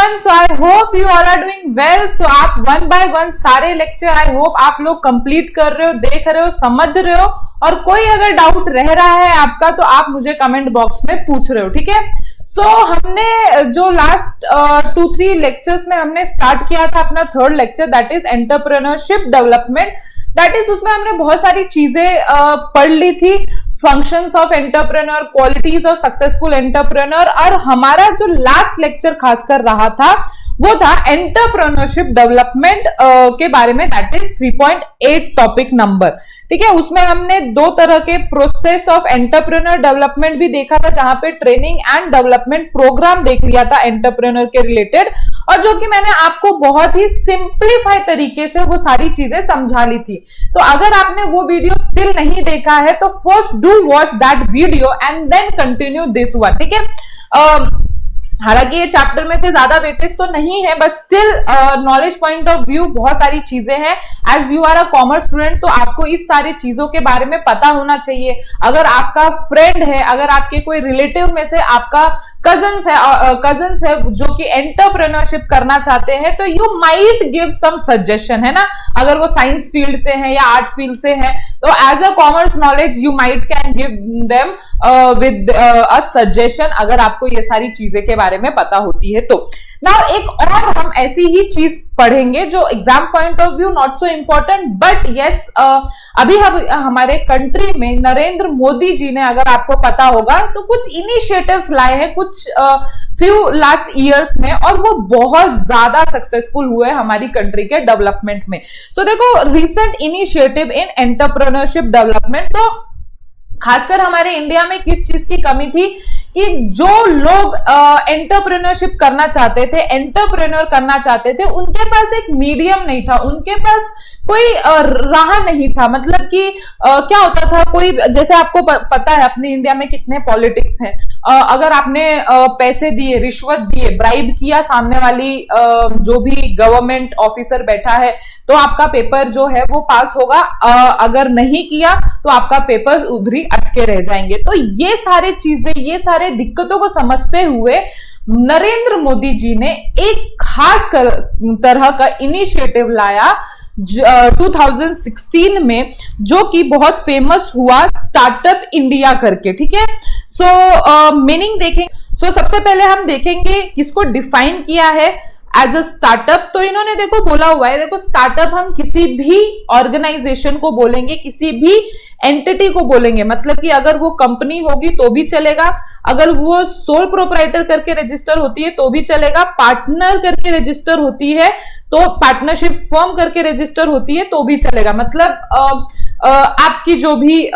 everyone, so I hope you all are doing well. So आप one by one सारे lecture I hope आप लोग complete कर रहे हो, देख रहे हो, समझ रहे हो, और कोई अगर डाउट रह रहा है आपका तो आप मुझे कमेंट बॉक्स में पूछ रहे हो, ठीक है। सो हमने जो लास्ट 2-3 लेक्चर्स में हमने स्टार्ट किया था अपना third lecture, that is entrepreneurship development, that is उसमें हमने बहुत सारी चीजें पढ़ ली थी, functions of entrepreneur, qualities of successful entrepreneur, और हमारा जो लास्ट लेक्चर खासकर रहा था वो था एंटरप्रेन्योरशिप डेवलपमेंट के बारे में, दैट इज 3.8 टॉपिक नंबर, ठीक है। उसमें हमने दो तरह के प्रोसेस ऑफ एंटरप्रेन्योर डेवलपमेंट भी देखा था, जहां पे ट्रेनिंग एंड डेवलपमेंट प्रोग्राम देख लिया था एंटरप्रेन्योर के रिलेटेड, और जो कि मैंने आपको बहुत ही सिंप्लीफाई तरीके से वो सारी चीजें समझा ली थी। तो अगर आपने वो वीडियो स्टिल नहीं देखा है तो first do watch that video and then continue this one, ठीक है। हालांकि ये चैप्टर में से ज्यादा वेटेज तो नहीं है, but still knowledge point of view बहुत सारी चीजें हैं। As you are a commerce student तो आपको इस सारी चीजों के बारे में पता होना चाहिए। अगर आपका फ्रेंड है, अगर आपके कोई रिलेटिव में से आपका कजन्स है जो कि एंटरप्रेन्योरशिप करना चाहते हैं, तो you might give some suggestion, है ना। अगर वो साइंस फील्ड से है या आर्ट फील्ड से है तो as a commerce knowledge you might can give them with a suggestion, अगर आपको ये सारी चीजें के बारे में पता होती है तो। नाउ एक और हम ऐसी ही चीज पढ़ेंगे जो exam point of view not so important, but yes अभी हमारे कंट्री में नरेंद्र मोदी जी ने, अगर आपको पता होगा, तो कुछ इनिशिएटिव्स लाए हैं कुछ फ्यू लास्ट ईयर्स में, और वो बहुत ज्यादा सक्सेसफुल हुए हमारी कंट्री के डेवलपमेंट में। सो देखो, recent initiative in entrepreneurship development, तो खासकर हमारे इंडिया में किस चीज की कमी थी कि जो लोग एंटरप्रेन्योरशिप करना चाहते थे, एंटरप्रेन्योर करना चाहते थे, उनके पास एक मीडियम नहीं था, उनके पास कोई राह नहीं था। मतलब कि क्या होता था, कोई, जैसे आपको पता है अपने इंडिया में कितने पॉलिटिक्स हैं, अगर आपने पैसे दिए, रिश्वत दिए, ब्राइब किया, सामने वाली जो भी गवर्नमेंट ऑफिसर बैठा है, तो आपका पेपर जो है वो पास होगा, अगर नहीं किया तो आपका पेपर उधर ही अटके रह जाएंगे। तो ये सारी चीजें, ये सारे दिक्कतों को समझते हुए नरेंद्र मोदी जी ने एक खास तरह का इनिशिएटिव लाया 2016 में, जो कि बहुत फेमस हुआ, स्टार्टअप इंडिया करके, ठीक है। सो मीनिंग देखेंगे। सो सबसे पहले हम देखेंगे किसको डिफाइन किया है एज अ स्टार्टअप। तो इन्होंने देखो बोला हुआ है, देखो स्टार्टअप हम किसी भी ऑर्गेनाइजेशन को बोलेंगे, किसी भी एंटिटी को बोलेंगे, मतलब कि अगर वो कंपनी होगी तो भी चलेगा, अगर वो सोल प्रोप्राइटर करके रजिस्टर होती है तो भी चलेगा, पार्टनर करके रजिस्टर होती है तो, पार्टनरशिप फर्म करके रजिस्टर होती है तो भी चलेगा। मतलब आपकी जो भी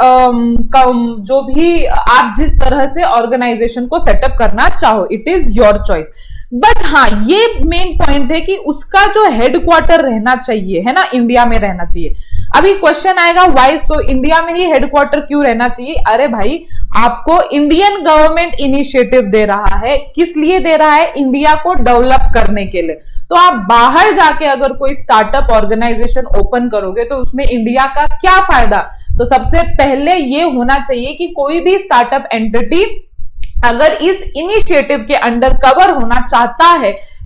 आप जिस तरह से ऑर्गेनाइजेशन को सेटअप करना चाहो, it is your choice. But हाँ, ये मेन पॉइंट है कि उसका जो हेडक्वार्टर रहना चाहिए, है ना, इंडिया में रहना चाहिए। अभी क्वेश्चन आएगा, व्हाई सो, इंडिया में ही हेडक्वार्टर क्यों रहना चाहिए? अरे भाई, आपको इंडियन गवर्नमेंट इनिशिएटिव दे रहा है, किस लिए दे रहा है? इंडिया को डेवलप करने के लिए। तो आप बाहर जाके अगर कोई स्टार्टअप ऑर्गेनाइजेशन ओपन करोगे तो उसमें इंडिया का क्या फायदा? तो सबसे पहले ये होना चाहिए कि कोई भी स्टार्टअप एंटिटी अगर इस इनिशिएटिव के अंडर कवर होना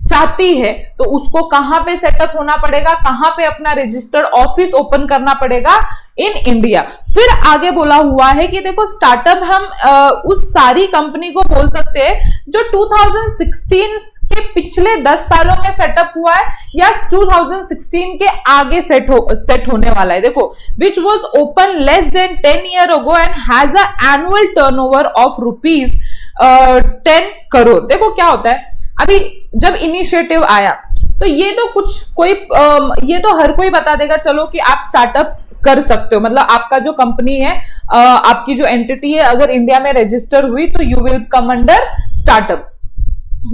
चाहती है तो उसको कहां पे सेटअप होना पड़ेगा, कहां पे अपना रजिस्टर्ड ऑफिस ओपन करना पड़ेगा? In India. फिर आगे बोला हुआ है कि देखो, स्टार्टअप हम उस सारी कंपनी को बोल सकते हैं जो 2016 के पिछले 10 सालों में सेटअप हुआ है या 2016 के आगे सेट होने वाला है। देखो, which was open less than 10 year ago and has a annual turnover of rupees 10 crore. देखो क्या होता है, अभी जब इनिशिएटिव आया तो ये तो ये तो हर कोई बता देगा चलो कि आप स्टार्टअप कर सकते हो, मतलब आपका जो कंपनी है, आपकी जो एंटिटी है, अगर इंडिया में रजिस्टर हुई तो you will come under startup.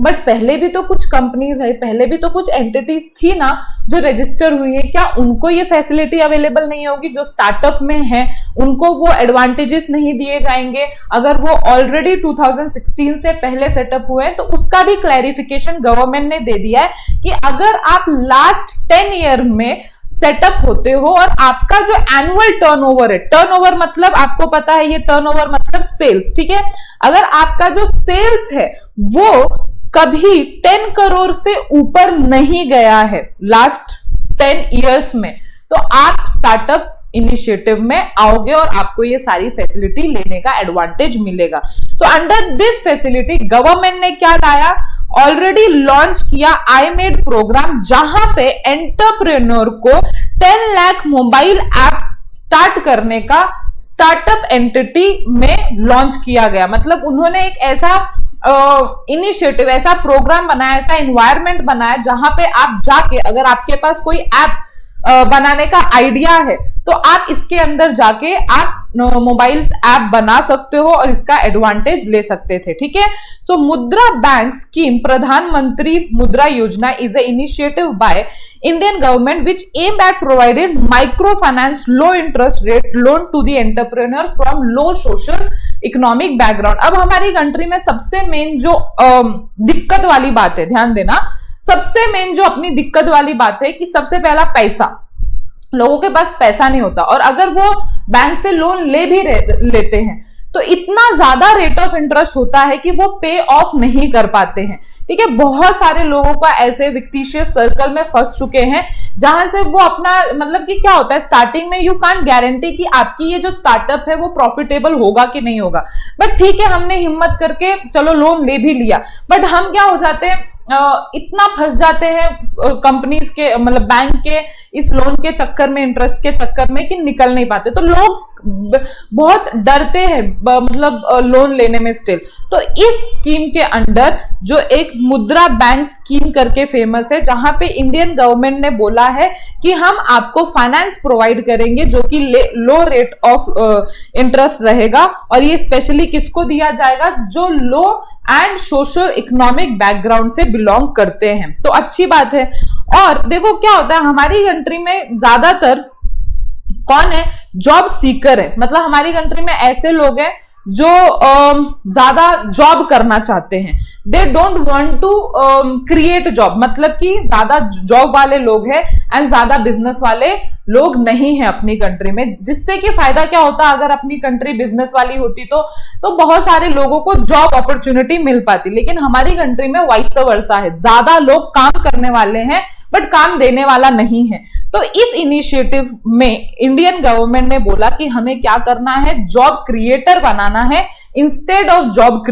But पहले भी तो कुछ कंपनीज है, पहले भी तो कुछ एंटिटीज थी ना जो रजिस्टर हुई है, क्या उनको ये फैसिलिटी अवेलेबल नहीं होगी? जो स्टार्टअप में है उनको वो एडवांटेजेस नहीं दिए जाएंगे अगर वो ऑलरेडी 2016 से पहले सेटअप हुए हैं? तो उसका भी क्लैरिफिकेशन गवर्नमेंट ने दे दिया है कि अगर आप लास्ट 10 ईयर में सेटअप होते हो और आपका जो एनुअल टर्नओवर है, टर्नओवर मतलब आपको पता है, ये टर्नओवर मतलब सेल्स, ठीक है। अगर आपका जो सेल्स है वो कभी 10 करोड़ से ऊपर नहीं गया है लास्ट 10 इयर्स में, तो आप स्टार्टअप इनिशिएटिव में आओगे और आपको ये सारी फैसिलिटी लेने का एडवांटेज मिलेगा। So under this facility government ने क्या लाया, ऑलरेडी लॉन्च किया आई मेड प्रोग्राम, जहां पे एंटरप्रेन्योर को 10 लाख मोबाइल ऐप स्टार्ट करने का स्टार्टअप एंटिटी में लॉन्च किया गया। मतलब उन्होंने एक ऐसा इनिशिएटिव, ऐसा प्रोग्राम बनाया, ऐसा एनवायरनमेंट बनाया जहां पे आप जाके, अगर आपके पास कोई ऐप बनाने का आइडिया है तो आप इसके अंदर जाके आप मोबाइल ऐप बना सकते हो और इसका एडवांटेज ले सकते थे। ठीक है, सो मुद्रा bank scheme, Pradhan Mantri Mudra Yojana is a initiative by Indian government which aim at provided micro finance low interest rate loan to the entrepreneur from low social economic background. अब हमारी कंट्री में सबसे मेन जो दिक्कत वाली बात है, ध्यान देना, सबसे मेन जो अपनी दिक्कत वाली बात है कि सबसे पहला पैसा, लोगों के पास पैसा नहीं होता, और अगर वो बैंक से लोन लेते हैं तो इतना ज्यादा रेट ऑफ इंटरेस्ट होता है कि वो पे ऑफ नहीं कर पाते हैं। ठीक है, बहुत सारे लोगों का ऐसे विक्टिशियस सर्कल में फंस चुके हैं जहां से वो अपना, मतलब कि क्या होता है, स्टार्टिंग में यू कांट गारंटी कि आपकी ये जो स्टार्टअप है वो प्रॉफिटेबल होगा कि नहीं होगा, बट ठीक है हमने हिम्मत करके चलो लोन ले भी लिया, बट हम क्या हो जाते हैं, इतना फंस जाते हैं कंपनीज के, मतलब बैंक के इस लोन के चक्कर में, इंटरेस्ट के चक्कर में, कि निकल नहीं पाते। तो लोग बहुत डरते हैं मतलब लोन लेने में स्टिल। तो इस स्कीम के अंडर जो एक मुद्रा बैंक स्कीम करके फेमस है, जहां पे इंडियन गवर्नमेंट ने बोला है कि हम आपको फाइनेंस प्रोवाइड करेंगे जो कि लो रेट ऑफ इंटरेस्ट रहेगा, और ये स्पेशली किसको दिया जाएगा, जो लो एंड सोशल इकोनॉमिक बैकग्राउंड से बिलोंग करते हैं। तो अच्छी बात है। और देखो क्या होता है, हमारी कंट्री में ज्यादातर कौन है, जॉब सीकर है। मतलब हमारी कंट्री में ऐसे लोग हैं जो ज्यादा जॉब करना चाहते हैं, they don't want to create job, मतलब कि ज्यादा जॉब वाले लोग हैं एंड ज्यादा बिजनेस वाले लोग नहीं है अपनी कंट्री में। जिससे कि फायदा क्या होता, अगर अपनी कंट्री बिजनेस वाली होती तो बहुत सारे लोगों को जॉब अपॉर्चुनिटी मिल पाती, लेकिन हमारी कंट्री में वाइस वर्सा है, ज्यादा लोग काम करने वाले हैं बट काम देने वाला नहीं है। तो इस इनिशिएटिव में इंडियन गवर्नमेंट ने बोला कि हमें क्या करना है, जॉब क्रिएटर बनाना है instead of job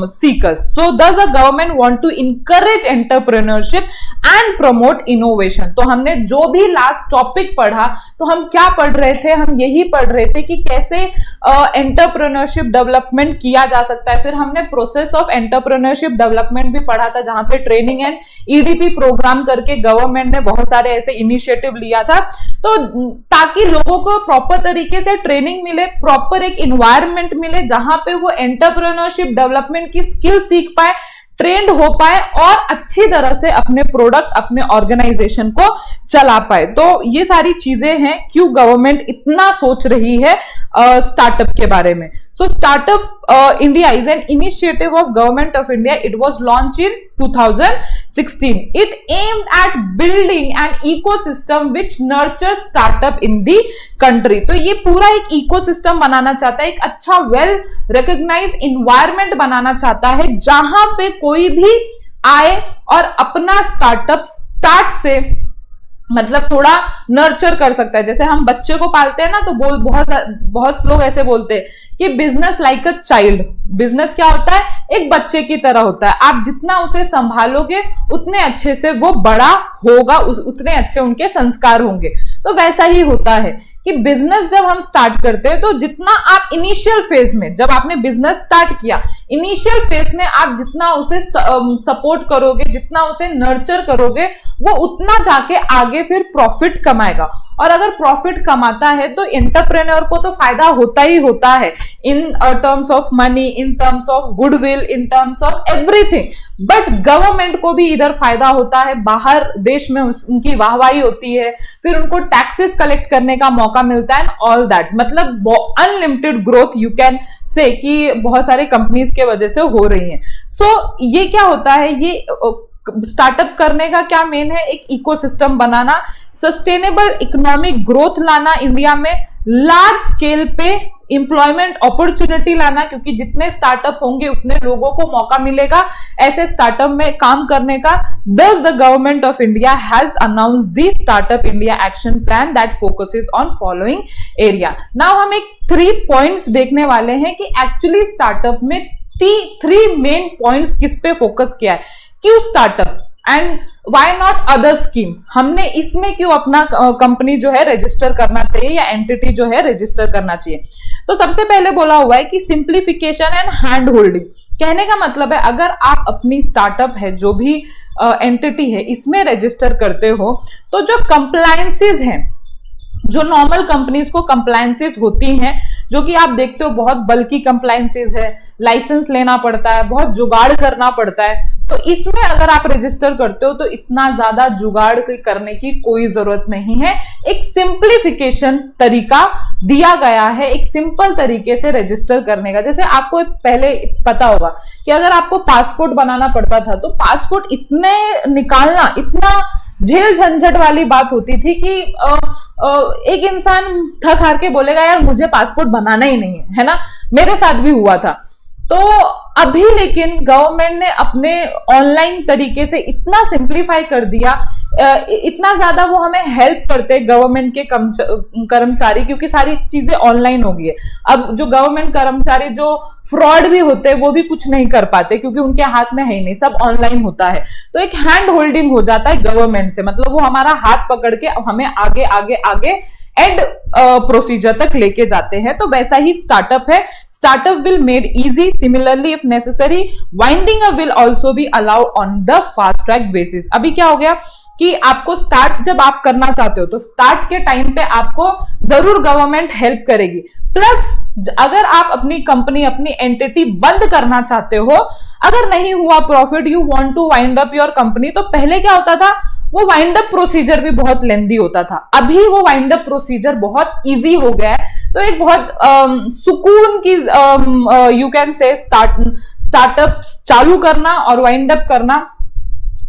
seekers. So does the government want to encourage entrepreneurship and promote innovation। तो हमने जो भी लास्ट टॉपिक पढ़ा, तो हम क्या पढ़ रहे थे, हम यही पढ़ रहे थे कि कैसे एंटरप्रेन्योरशिप डेवलपमेंट किया जा सकता है। फिर हमने प्रोसेस ऑफ एंटरप्रेन्योरशिप डेवलपमेंट भी पढ़ा था, जहां पे ट्रेनिंग एंड ईडीपी प्रोग्राम करके गवर्नमेंट ने बहुत सारे ऐसे इनिशिएटिव लिया था, तो ताकि लोगों को प्रॉपर तरीके से ट्रेनिंग मिले, प्रॉपर एक इन्वायरमेंट मिले जहां पे वो एंटरप्रेन्योरशिप डेवलपमेंट की स्किल सीख पाए, ट्रेंड हो पाए और अच्छी तरह से अपने प्रोडक्ट, अपने ऑर्गेनाइजेशन को चला पाए। तो ये सारी चीजें हैं क्यों गवर्नमेंट इतना सोच रही है स्टार्टअप के बारे में। So startup India is an initiative of government of India. It was launch in 2016. It aimed at building an ecosystem which nurtures startup in the country. तो ये पूरा एक इकोसिस्टम बनाना चाहता है, एक अच्छा वेल रिकॉग्नाइज्ड इन्वायरमेंट बनाना चाहता है जहां पे कोई भी आए और अपना स्टार्टअप स्टार्ट से मतलब थोड़ा नर्चर कर सकता है। जैसे हम बच्चे को पालते हैं ना, तो बहुत लोग ऐसे बोलते हैं कि business like a child. Business क्या होता है, एक बच्चे की तरह होता है, आप जितना उसे संभालोगे उतने अच्छे से वो बड़ा होगा, उतने अच्छे उनके संस्कार होंगे। तो वैसा ही होता है कि बिजनेस जब हम स्टार्ट करते हैं, तो जितना आप इनिशियल फेज में, जब आपने बिजनेस स्टार्ट किया, इनिशियल फेज में आप जितना उसे सपोर्ट करोगे, जितना उसे नर्चर करोगे, वो उतना जाके आगे फिर प्रॉफिट कमाएगा। और अगर प्रॉफिट कमाता है तो एंटरप्रेन्योर को तो फायदा होता ही होता है, in terms of money, in terms of goodwill, in terms of everything. But government को भी इधर फायदा होता है, बाहर देश में उनकी वाहवाही होती है, फिर उनको टैक्सेस कलेक्ट करने का मौका मिलता है, ऑल दैट। मतलब unlimited growth you can say कि बहुत सारे कंपनीज के वजह से हो रही है। सो ये क्या होता है, ये स्टार्टअप करने का क्या मेन है, एक इकोसिस्टम बनाना, सस्टेनेबल इकोनॉमिक ग्रोथ लाना इंडिया में, लार्ज स्केल पे एम्प्लॉयमेंट अपॉर्चुनिटी लाना, क्योंकि जितने स्टार्टअप होंगे उतने लोगों को मौका मिलेगा ऐसे स्टार्टअप में काम करने का। Thus, the government of India has announced the Startup India Action Plan that focuses on following area. Now हम एक 3 पॉइंट्स देखने वाले हैं कि एक्चुअली स्टार्टअप में 3 मेन पॉइंट्स किस पे फोकस किया है, क्यों startup and why not other scheme, हमने इसमें क्यों अपना कंपनी जो है रजिस्टर करना चाहिए या एंटिटी जो है रजिस्टर करना चाहिए। तो सबसे पहले बोला हुआ है कि सिंप्लीफिकेशन एंड हैंड होल्डिंग। कहने का मतलब है अगर आप अपनी स्टार्टअप है जो भी एंटिटी है इसमें रजिस्टर करते हो तो जो कंप्लायंसेस हैं, जो नॉर्मल कंपनीज को कंप्लायंसेस होती हैं, जो कि आप देखते हो बहुत बल्कि कंप्लायंसेस है, लाइसेंस लेना पड़ता है, बहुत जुगाड़ करना पड़ता है, तो इसमें अगर आप रजिस्टर करते हो तो इतना ज्यादा जुगाड़ करने की कोई जरूरत नहीं है। एक सिंप्लीफिकेशन तरीका दिया गया है, एक सिंपल तरीके से रजिस्टर करने का। जैसे आपको पहले पता होगा कि अगर आपको पासपोर्ट बनाना पड़ता था तो पासपोर्ट इतने निकालना, इतना झेल झंझट वाली बात होती थी कि एक इंसान थक हार के बोलेगा यार मुझे पासपोर्ट बनाना ही नहीं है ना। मेरे साथ भी हुआ था। तो अभी लेकिन गवर्नमेंट ने अपने ऑनलाइन तरीके से इतना सिंप्लीफाई कर दिया, इतना ज्यादा वो हमें हेल्प करते हैं गवर्नमेंट के कर्मचारी, क्योंकि सारी चीजें ऑनलाइन हो गई है। अब जो गवर्नमेंट कर्मचारी जो फ्रॉड भी होते हैं वो भी कुछ नहीं कर पाते क्योंकि उनके हाथ में है ही नहीं, सब ऑनलाइन होता है। तो एक हैंड होल्डिंग हो जाता है गवर्नमेंट से, मतलब वो हमारा हाथ पकड़ के हमें आगे आगे आगे एंड प्रोसीजर तक लेके जाते हैं। तो वैसा ही स्टार्टअप है। Startup will made easy, similarly if necessary winding up will also be allowed on the fast track basis. अभी क्या हो गया कि आपको स्टार्ट जब आप करना चाहते हो तो स्टार्ट के टाइम पे आपको जरूर गवर्नमेंट हेल्प करेगी, प्लस अगर आप अपनी कंपनी, अपनी एंटिटी बंद करना चाहते हो, अगर नहीं हुआ profit, you want to wind up your company, तो पहले क्या होता था, वो वाइंड अप प्रोसीजर भी बहुत लेंदी होता था। अभी वो वाइंड अप प्रोसीजर बहुत इजी हो गया है। तो एक बहुत सुकून की यू कैन से स्टार्टअप चालू करना और वाइंड अप करना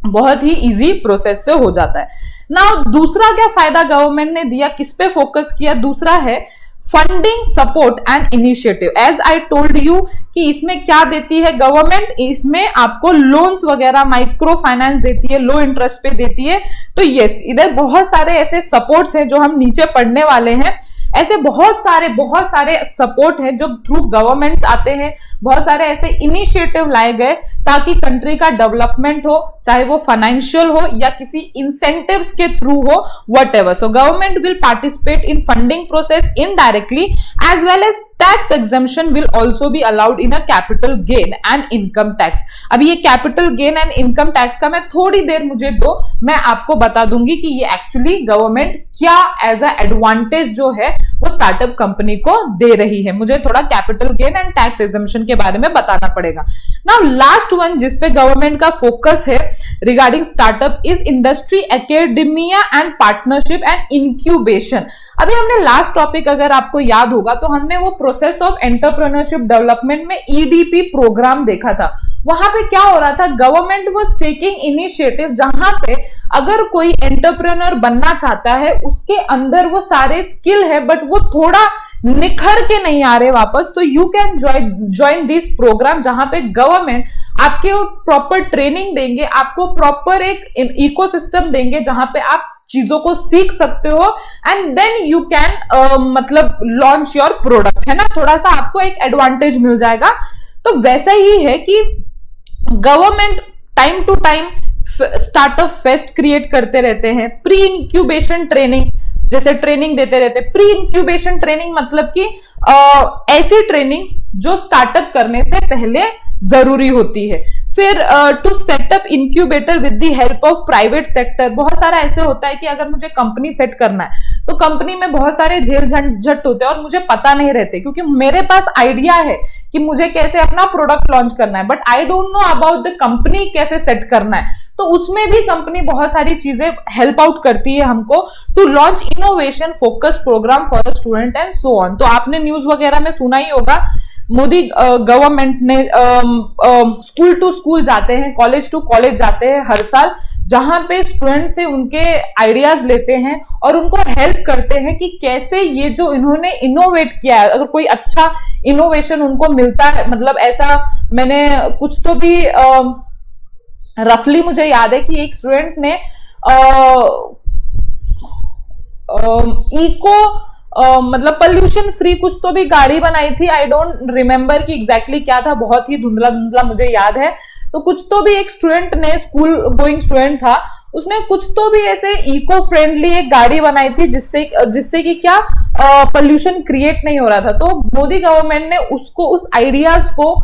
बहुत ही इजी प्रोसेस से हो जाता है। नाउ दूसरा क्या फायदा गवर्नमेंट ने दिया, किस पे फोकस किया, दूसरा है funding support and initiative. As I told you कि इसमें क्या देती है गवर्नमेंट, इसमें आपको लोन्स वगैरह, माइक्रो फाइनेंस देती है, लो इंटरेस्ट पे देती है। तो यस, इधर बहुत सारे ऐसे सपोर्ट्स हैं जो हम नीचे पढ़ने वाले हैं। ऐसे बहुत सारे सपोर्ट है जो थ्रू गवर्नमेंट आते हैं, बहुत सारे ऐसे इनिशिएटिव लाए गए ताकि कंट्री का डेवलपमेंट हो, चाहे वो फाइनेंशियल हो या किसी इंसेंटिव्स के थ्रू हो, whatever. So government will participate in funding process indirectly as well as tax exemption will also be allowed in a capital gain and income tax. अब ये capital gain and income tax का मैं थोड़ी देर मुझे दो, मैं आपको बता दूंगी कि ये एक्चुअली गवर्नमेंट क्या एज अ एडवांटेज जो है वो स्टार्टअप कंपनी को दे रही है। मुझे थोड़ा capital gain and tax exemption के बारे में बताना पड़ेगा। नाउ लास्ट वन जिस पे गवर्नमेंट का फोकस है regarding startup is industry, academia and partnership and incubation. अभी हमने लास्ट टॉपिक अगर आपको याद होगा तो हमने वो प्रोसेस ऑफ एंटरप्रेन्योरशिप डेवलपमेंट में ईडीपी प्रोग्राम देखा था। वहां पे क्या हो रहा था, गवर्नमेंट वाज टेकिंग इनिशिएटिव जहां पे अगर कोई एंटरप्रेन्योर बनना चाहता है, उसके अंदर वो सारे स्किल है बट वो थोड़ा निखर के नहीं आ रहे वापस, तो you can join this program जहां पे गवर्नमेंट आपके प्रॉपर ट्रेनिंग देंगे, आपको प्रॉपर एक इकोसिस्टम देंगे जहां पे आप चीजों को सीख सकते हो एंड देन यू कैन मतलब लॉन्च योर प्रोडक्ट, है ना। थोड़ा सा आपको एक एडवांटेज मिल जाएगा। तो वैसा ही है कि government time to time startup fest create करते रहते हैं, प्री इंक्यूबेशन ट्रेनिंग जैसे ट्रेनिंग देते रहते। प्री इंक्यूबेशन ट्रेनिंग मतलब कि ऐसी ट्रेनिंग जो स्टार्टअप करने से पहले जरूरी होती है। फिर to set up incubator with the help of private sector. बहुत सारा ऐसे होता है कि अगर मुझे कंपनी सेट करना है तो कंपनी में बहुत सारे झेल झंझट होते हैं और मुझे पता नहीं रहते, क्योंकि मेरे पास आइडिया है कि मुझे कैसे अपना प्रोडक्ट लॉन्च करना है but I don't know about the company कैसे सेट करना है। तो उसमें भी कंपनी बहुत सारी चीजें हेल्प आउट करती है हमको to launch innovation focus program for a student and so on. तो आपने न्यूज वगैरह में सुना ही होगा मोदी गवर्नमेंट ने स्कूल टू स्कूल जाते हैं, कॉलेज टू कॉलेज जाते हैं हर साल, जहां पे स्टूडेंट से उनके आइडियाज लेते हैं और उनको हेल्प करते हैं कि कैसे ये जो इन्होंने इनोवेट किया है, अगर कोई अच्छा इनोवेशन उनको मिलता है, मतलब ऐसा मैंने कुछ तो भी रफली मुझे याद है कि एक स्टूडेंट ने इको मतलब पोल्यूशन फ्री कुछ तो भी गाड़ी बनाई थी। आई डोंट रिमेम्बर कि एग्जैक्टली क्या था, बहुत ही धुंधला धुंधला मुझे याद है। तो कुछ तो भी एक स्टूडेंट ने, स्कूल गोइंग स्टूडेंट था, उसने कुछ तो भी ऐसे इको फ्रेंडली एक गाड़ी बनाई थी जिससे कि क्या पोल्यूशन क्रिएट नहीं हो रहा था। तो मोदी गवर्नमेंट ने उसको, उस आइडियाज को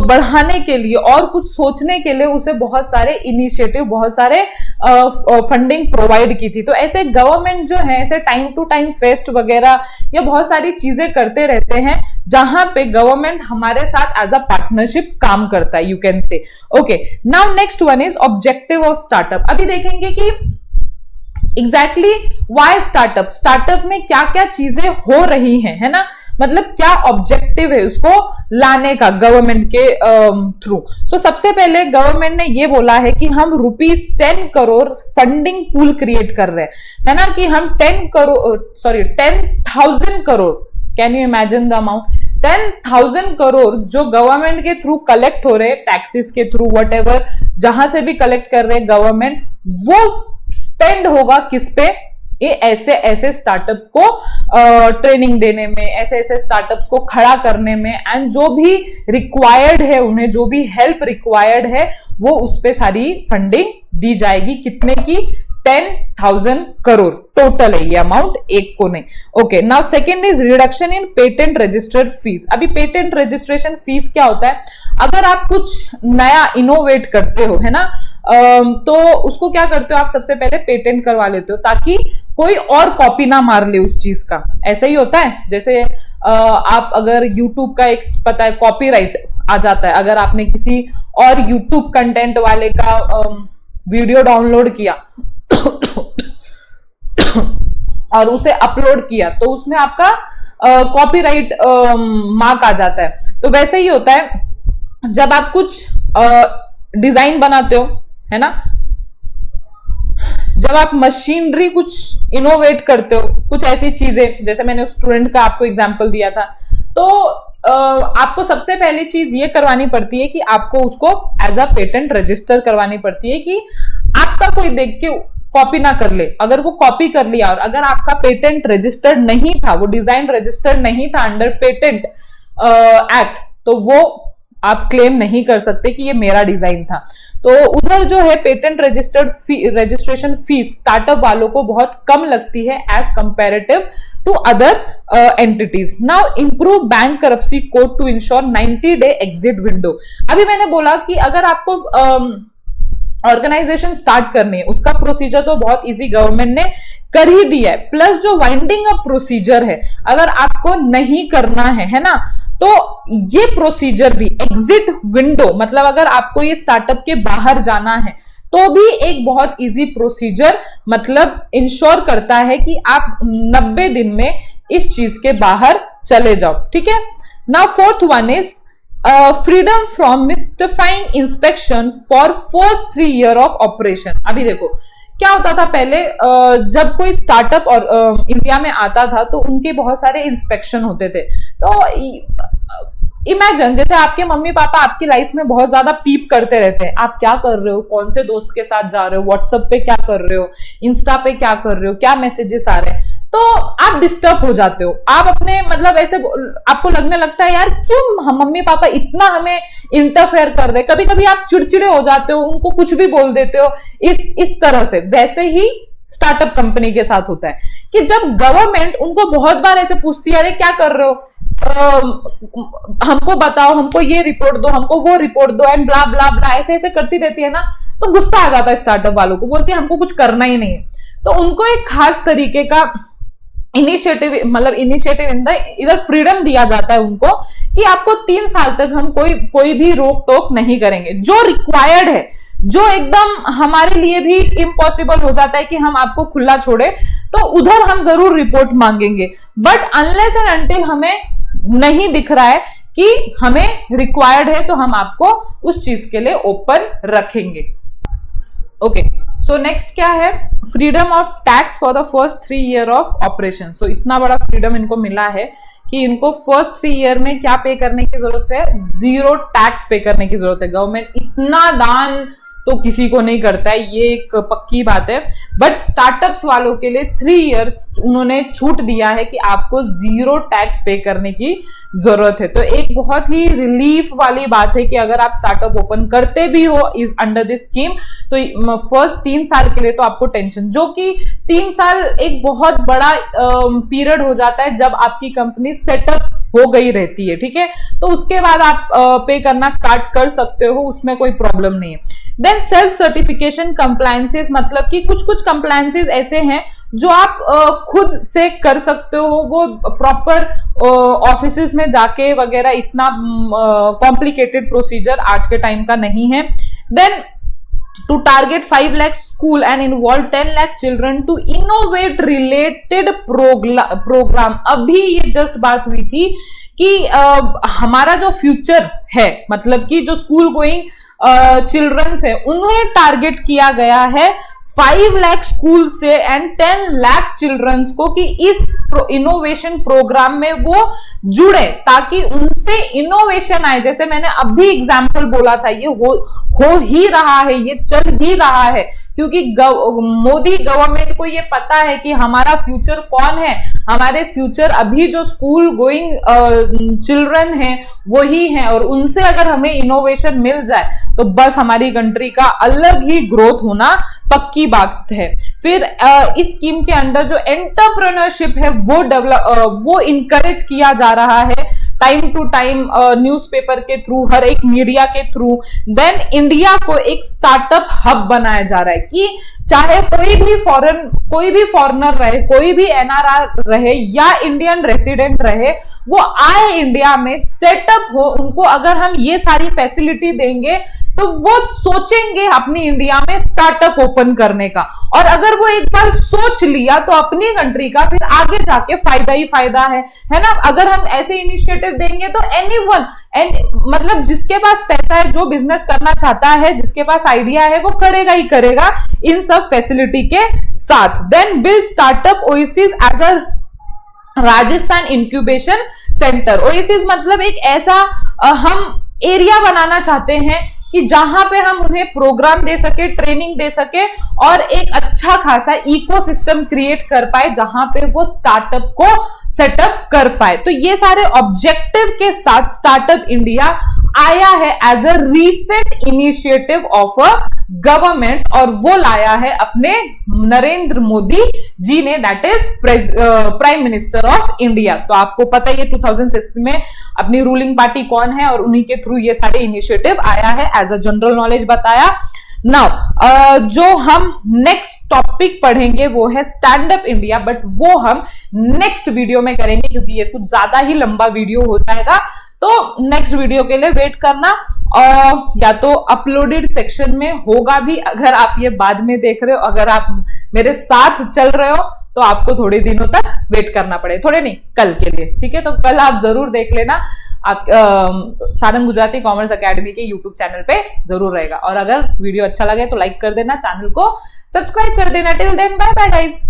बढ़ाने के लिए और कुछ सोचने के लिए उसे बहुत सारे इनिशिएटिव, बहुत सारे फंडिंग प्रोवाइड की थी। तो ऐसे गवर्नमेंट जो है ऐसे टाइम टू टाइम फेस्ट वगैरह या बहुत सारी चीजें करते रहते हैं जहां पे गवर्नमेंट हमारे साथ एज अ पार्टनरशिप काम करता है, you can say. Okay, now next one is objective of startup. अभी देखेंगे कि एग्जैक्टली वाई स्टार्टअप, स्टार्टअप में क्या क्या चीजें हो रही हैं, है ना, मतलब क्या ऑब्जेक्टिव है उसको लाने का गवर्नमेंट के थ्रू। सो सबसे पहले गवर्नमेंट ने ये बोला है कि हम ₹10 करोड़ फंडिंग पूल क्रिएट कर रहे हैं, है ना, कि हम 10,000 crore, can you imagine the amount, 10,000 crore जो गवर्नमेंट के थ्रू कलेक्ट हो रहे हैं, टैक्सेस के थ्रू, व्हाटएवर जहां से भी कलेक्ट कर रहे हैं गवर्नमेंट, वो स्पेंड होगा किस पे, ये ऐसे ऐसे स्टार्टअप को ट्रेनिंग देने में, ऐसे ऐसे स्टार्टअप्स को खड़ा करने में, एंड जो भी रिक्वायर्ड है, उन्हें जो भी हेल्प रिक्वायर्ड है वो उस पे सारी फंडिंग दी जाएगी। कितने की? 10,000 करोड़ टोटल है ये अमाउंट, एक को नहीं। Okay, now second is reduction in patent registered fees. अभी पेटेंट रजिस्ट्रेशन फीस क्या होता है? अगर आप कुछ नया इनोवेट करते हो, है ना, तो उसको क्या करते हो आप, सबसे पहले पेटेंट करवा लेते हो ताकि कोई और कॉपी ना मार ले उस चीज का। ऐसा ही होता है, जैसे आप अगर यूट्यूब का एक पता है कॉपीराइट आ जाता है, अगर आपने किसी और यूट्यूब कंटेंट वाले का वीडियो डाउनलोड किया और उसे अपलोड किया तो उसमें आपका कॉपीराइट मार्क आ जाता है। तो वैसे ही होता है जब आप कुछ डिजाइन बनाते हो, है ना, जब आप मशीनरी कुछ इनोवेट करते हो, कुछ ऐसी चीजें, जैसे मैंने उस स्टूडेंट का आपको एग्जांपल दिया था, तो आपको सबसे पहली चीज ये करवानी पड़ती है कि आपको उसको एज अ पेटेंट रजिस्टर करवानी पड़ती है कि आपका कोई देख के कॉपी ना कर ले। अगर वो कॉपी कर लिया और अगर आपका पेटेंट रजिस्टर्ड नहीं था, वो डिजाइन रजिस्टर्ड नहीं था अंडर पेटेंट एक्ट, तो वो आप क्लेम नहीं कर सकते कि ये मेरा डिजाइन था। तो उधर जो है पेटेंट रजिस्ट्रेशन फीस स्टार्टअप वालों को बहुत कम लगती है as comparative to other entities. Now improve bankruptcy code to ensure 90-day exit window. अभी मैंने बोला कि अगर आपको ऑर्गेनाइजेशन स्टार्ट करनी है, उसका प्रोसीजर तो बहुत इजी गवर्नमेंट ने कर ही दिया है, प्लस जो वाइंडिंग अप प्रोसीजर है अगर आपको नहीं करना है ना, तो ये प्रोसीजर भी एग्जिट विंडो, मतलब अगर आपको ये स्टार्टअप के बाहर जाना है तो भी एक बहुत इजी प्रोसीजर मतलब इंश्योर करता है कि आप 90 दिन में इस चीज के बाहर चले जाओ। ठीक है, now fourth one is freedom from mystifying inspection for first 3 years of operation. अभी देखो क्या होता था पहले, जब कोई स्टार्टअप और इंडिया में आता था तो उनके बहुत सारे इंस्पेक्शन होते थे। तो इमेजिन जैसे आपके मम्मी पापा आपकी लाइफ में बहुत ज्यादा पीप करते रहते हैं, आप क्या कर रहे हो, कौन से दोस्त के साथ जा रहे हो, व्हाट्सएप पे क्या कर रहे हो, इंस्टा पे क्या कर रहे हो, क्या मैसेजेस आ रहे हैं, तो आप डिस्टर्ब हो जाते हो। आप अपने मतलब ऐसे आपको लगने लगता है यार क्यों हम मम्मी पापा इतना हमें इंटरफेयर कर रहे हैं, कभी कभी आप चिड़चिड़े हो जाते हो, उनको कुछ भी बोल देते हो इस तरह से। वैसे ही स्टार्टअप कंपनी के साथ होता है कि जब गवर्नमेंट उनको बहुत बार ऐसे पूछती है अरे क्या कर रहे हो, हमको बताओ, हमको ये रिपोर्ट दो, हमको वो रिपोर्ट दो, एंड ब्ला ब्ला ब्ला ऐसे ऐसे करती रहती है ना, तो गुस्सा आ जाता है स्टार्टअप वालों को, बोलती है हमको कुछ करना ही नहीं है। तो उनको एक खास तरीके का इनिशिएटिव इधर फ्रीडम दिया जाता है उनको कि आपको 3 साल तक हम कोई भी रोक टोक नहीं करेंगे। जो रिक्वायर्ड है, जो एकदम हमारे लिए भी इम्पॉसिबल हो जाता है कि हम आपको खुला छोड़े, तो उधर हम जरूर रिपोर्ट मांगेंगे, बट अनलेस एंड अनटिल हमें नहीं दिख रहा है कि हमें रिक्वायर्ड है, तो हम आपको उस चीज के लिए ओपन रखेंगे। ओके, सो नेक्स्ट क्या है, freedom of tax for the first 3 year of operation. So इतना बड़ा फ्रीडम इनको मिला है कि इनको फर्स्ट 3 ईयर में क्या पे करने की जरूरत है, 0 टैक्स पे करने की जरूरत है। गवर्नमेंट इतना दान तो किसी को नहीं करता है, ये एक पक्की बात है, बट स्टार्टअप्स वालों के लिए 3 ईयर उन्होंने छूट दिया है कि आपको 0 टैक्स पे करने की जरूरत है। तो एक बहुत ही रिलीफ वाली बात है कि अगर आप स्टार्टअप ओपन करते भी हो इज अंडर दिस स्कीम, तो फर्स्ट 3 साल के लिए तो आपको टेंशन, जो कि 3 साल एक बहुत बड़ा पीरियड हो जाता है जब आपकी कंपनी सेटअप हो गई रहती है, ठीक है, तो उसके बाद आप पे करना स्टार्ट कर सकते हो, उसमें कोई प्रॉब्लम नहीं है। देन सेल्फ सर्टिफिकेशन कंप्लायंसेस, मतलब कि कुछ कुछ कंप्लायंसेस ऐसे हैं जो आप खुद से कर सकते हो, वो प्रॉपर ऑफिसेज में जाके वगैरह इतना कॉम्प्लिकेटेड प्रोसीजर आज के टाइम का नहीं है। Then to target 5 lakh school and involve 10 lakh children to innovate related program। अभी ये जस्ट बात हुई थी कि हमारा जो फ्यूचर है, मतलब कि जो स्कूल गोइंग चिल्ड्रंस है, उन्हें टारगेट किया गया है 5 लाख स्कूल से एंड 10 लाख चिल्ड्रंस को कि इस इनोवेशन प्रोग्राम में वो जुड़े, ताकि उनसे इनोवेशन आए। जैसे मैंने अभी एग्जांपल बोला था, ये हो ही रहा है, ये चल ही रहा है, क्योंकि मोदी गवर्नमेंट को ये पता है कि हमारा फ्यूचर कौन है, हमारे फ्यूचर अभी जो स्कूल गोइंग चिल्ड्रन हैं वही हैं, और उनसे अगर हमें इनोवेशन मिल जाए तो बस हमारी कंट्री का अलग ही ग्रोथ होना पक्की बात है। फिर इस स्कीम के अंडर जो एंटरप्रेन्योरशिप है वो इनकरेज किया जा रहा है टाइम टू टाइम, न्यूज़पेपर के थ्रू, हर एक मीडिया के थ्रू। देन इंडिया को एक स्टार्टअप हब बनाया जा रहा है कि चाहे कोई भी फॉरेनर रहे, कोई भी एनआरआई रहे या इंडियन रेसिडेंट रहे, वो आए इंडिया में, सेटअप हो, उनको अगर हम ये सारी फैसिलिटी देंगे तो वो सोचेंगे अपनी इंडिया में स्टार्टअप ओपन करने का, और अगर वो एक बार सोच लिया तो अपनी कंट्री का फिर आगे जाके फायदा ही फायदा है ना। अगर हम ऐसे इनिशिएटिव देंगे तो एनीवन, मतलब जिसके पास पैसा है, जो बिजनेस करना चाहता है, जिसके पास आइडिया है, वो करेगा ही करेगा इन सब फैसिलिटी के साथ। Then build startup oasis as a Rajasthan incubation center. Oasis मतलब एक ऐसा हम एरिया बनाना चाहते हैं कि जहां पे हम उन्हें प्रोग्राम दे सके, ट्रेनिंग दे सके, और एक अच्छा खासा इकोसिस्टम क्रिएट कर पाए जहां पे वो स्टार्टअप को सेटअप कर पाए। तो ये सारे ऑब्जेक्टिव के साथ स्टार्टअप इंडिया आया है as a recent initiative of a government, और वो लाया है अपने नरेंद्र मोदी जी ने, that is prime minister of India. तो आपको पता है 2006 में अपनी रूलिंग पार्टी कौन है, और उन्हीं के थ्रू ये सारे इनिशिएटिव आया है, एज अ जनरल नॉलेज बताया। नाउ जो हम नेक्स्ट टॉपिक पढ़ेंगे वो है स्टैंड अप इंडिया, बट वो हम नेक्स्ट वीडियो में करेंगे क्योंकि ये कुछ ज्यादा ही लंबा वीडियो हो जाएगा। तो नेक्स्ट वीडियो के लिए वेट करना, और या तो अपलोडेड सेक्शन में होगा भी, अगर आप ये बाद में देख रहे हो, अगर आप मेरे साथ चल रहे हो तो आपको थोड़े दिनों तक वेट करना पड़े, थोड़े नहीं, कल के लिए, ठीक है। तो कल आप जरूर देख लेना, सारंग गुजराती कॉमर्स एकेडमी के यूट्यूब चैनल पे जरूर रहेगा। और अगर वीडियो अच्छा लगे तो लाइक कर देना, चैनल को सब्सक्राइब कर देना। Till then bye bye guys.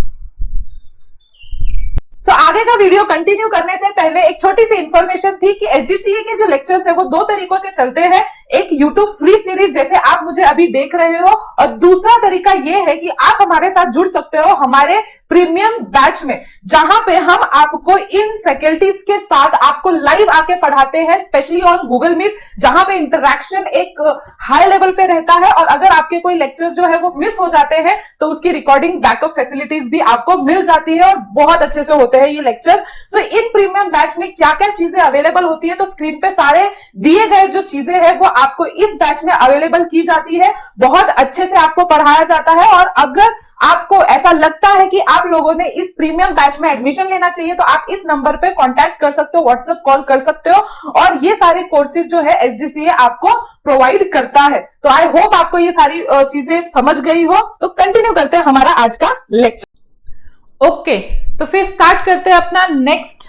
तो आगे का वीडियो कंटिन्यू करने से पहले एक छोटी सी इंफॉर्मेशन थी कि एचजीसीए के जो लेक्चर्स है वो 2 तरीकों से चलते हैं, एक यूट्यूब फ्री सीरीज जैसे आप मुझे अभी देख रहे हो, और दूसरा तरीका ये है कि आप हमारे साथ जुड़ सकते हो हमारे प्रीमियम बैच में, जहां पे हम आपको इन फैकल्टीज के साथ आपको लाइव आके पढ़ाते हैं, स्पेशली ऑन गूगल मीट, जहां पे इंटरेक्शन एक हाई लेवल पे रहता है, और अगर आपके कोई लेक्चर्स जो है वो मिस हो जाते हैं तो उसकी रिकॉर्डिंग बैकअप फैसिलिटीज भी आपको मिल जाती है, और बहुत अच्छे से होते हैं ये लेक्चर्स। तो इन प्रीमियम बैच में क्या क्या चीजें अवेलेबल होती है, तो स्क्रीन पे सारे दिए गए जो चीजें हैं वो आपको इस बैच में अवेलेबल की जाती है, बहुत अच्छे से आपको पढ़ाया जाता है। और अगर आपको ऐसा लगता है कि आप लोगों ने इस प्रीमियम बैच में एडमिशन लेना चाहिए तो आप इस नंबर पे कांटेक्ट कर सकते हो, व्हाट्सएप कॉल कर सकते हो, और ये सारे कोर्सेज जो है एचजीसीए आपको प्रोवाइड करता है। तो आई होप आपको ये सारी चीजें समझ गई हो। तो कंटिन्यू करते हैं हमारा आज का लेक्चर। ओके, तो फिर स्टार्ट करते हैं अपना next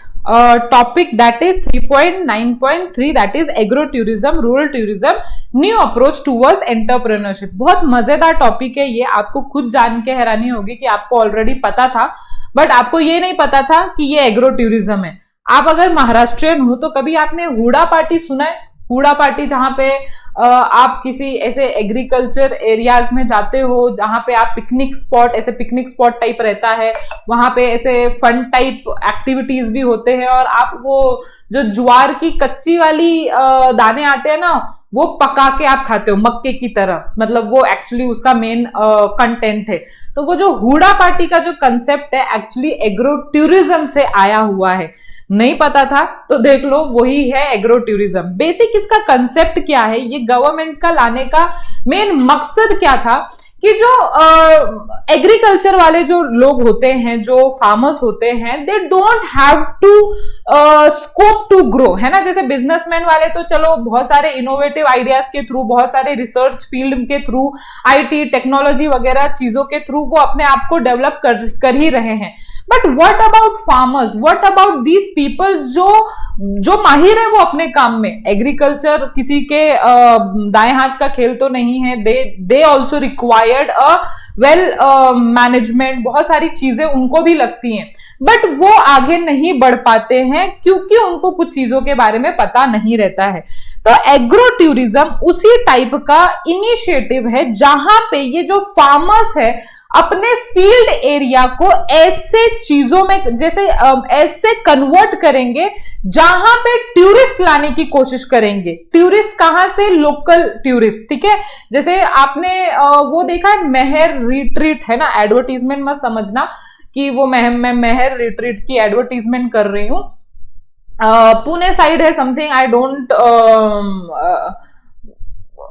topic that is 3.9.3 that is agro tourism, rural tourism, new approach towards entrepreneurship. बहुत मजेदार टॉपिक है ये, आपको खुद जान के हैरानी होगी कि आपको ऑलरेडी पता था, बट आपको ये नहीं पता था कि ये एग्रो टूरिज्म है। आप अगर महाराष्ट्रियन हो तो कभी आपने हुडा पार्टी सुना है? हुडा पार्टी, जहां पे आप किसी ऐसे एग्रीकल्चर एरियाज में जाते हो जहां पे आप पिकनिक स्पॉट, ऐसे पिकनिक स्पॉट टाइप रहता है, वहां पे ऐसे फन टाइप एक्टिविटीज भी होते हैं, और आप वो जो ज्वार की कच्ची वाली दाने आते हैं ना, वो पका के आप खाते हो मक्के की तरह, मतलब वो एक्चुअली उसका मेन कंटेंट है। तो वो जो हुडा पार्टी का जो कंसेप्ट है एक्चुअली एग्रो टूरिज्म से आया हुआ है। नहीं पता था तो देख लो, वही है एग्रो टूरिज्म। बेसिक इसका कंसेप्ट क्या है, ये गवर्नमेंट का लाने का मेन मकसद क्या था कि जो एग्रीकल्चर वाले जो लोग होते हैं, जो फार्मर्स होते हैं, they don't have to scope to grow, है ना। जैसे बिजनेसमैन वाले तो चलो बहुत सारे इनोवेटिव आइडियाज के थ्रू, बहुत सारे रिसर्च फील्ड के थ्रू, आईटी टेक्नोलॉजी वगैरह चीजों के थ्रू वो अपने आप को डेवलप कर ही रहे हैं। But what about farmers, what about these people जो माहिर है वो अपने काम में। एग्रीकल्चर किसी के दाएं हाथ का खेल तो नहीं है, they also required a well management, बहुत सारी चीजें उनको भी लगती हैं, बट वो आगे नहीं बढ़ पाते हैं क्योंकि उनको कुछ चीजों के बारे में पता नहीं रहता है। तो एग्रो टूरिज्म उसी टाइप का इनिशिएटिव है जहां पे ये जो फार्मर्स है अपने फील्ड एरिया को ऐसे चीजों में, जैसे ऐसे कन्वर्ट करेंगे जहां पे टूरिस्ट लाने की कोशिश करेंगे। टूरिस्ट कहां से? लोकल टूरिस्ट, ठीक है। जैसे आपने वो देखा है मेहर रिट्रीट, है ना, एडवर्टीजमेंट मत समझना कि वो मैं मेहर रिट्रीट की एडवर्टीजमेंट कर रही हूं। पुणे साइड है समथिंग,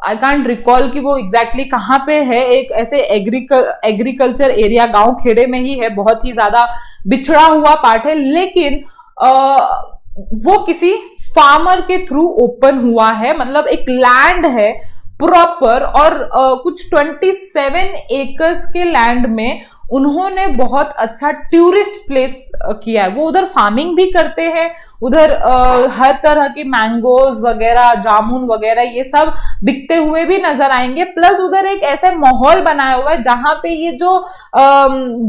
आई कांट रिकॉल कि वो एग्जैक्टली कहां पे है। एक ऐसे एग्रीकल्चर एरिया गांव खेड़े में ही है, बहुत ही ज्यादा बिछड़ा हुआ पार्ट है, लेकिन वो किसी फार्मर के थ्रू ओपन हुआ है, मतलब एक लैंड है प्रॉपर, और कुछ 27 एकर्स के लैंड में उन्होंने बहुत अच्छा टूरिस्ट प्लेस किया है। वो उधर फार्मिंग भी करते हैं, उधर हर तरह के मैंगोज वगैरह, जामुन वगैरह ये सब बिकते हुए भी नजर आएंगे। प्लस उधर एक ऐसा माहौल बनाया हुआ है जहां पे ये जो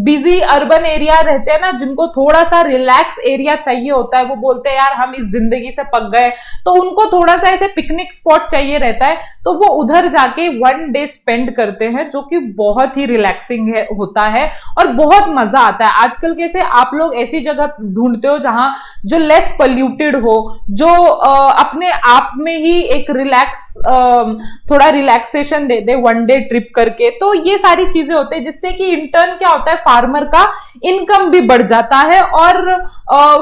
बिजी अर्बन एरिया रहते हैं ना, जिनको थोड़ा सा रिलैक्स एरिया चाहिए होता है, वो बोलते हैं यार हम इस जिंदगी से पक गए, तो उनको थोड़ा सा ऐसे पिकनिक स्पॉट चाहिए रहता है, तो वो उधर जाके 1 डे स्पेंड करते हैं, जो कि बहुत ही रिलैक्सिंग होता है और बहुत मजा आता है। आजकल कैसे आप लोग ऐसी जगह ढूंढते हो जहां जो लेस पोल्यूटेड हो, जो अपने आप में ही एक थोड़ा रिलैक्सेशन दे दे 1 डे ट्रिप करके। तो ये सारी चीजें होते हैं जिससे कि इंटर्न क्या होता है, फार्मर का इनकम भी बढ़ जाता है, और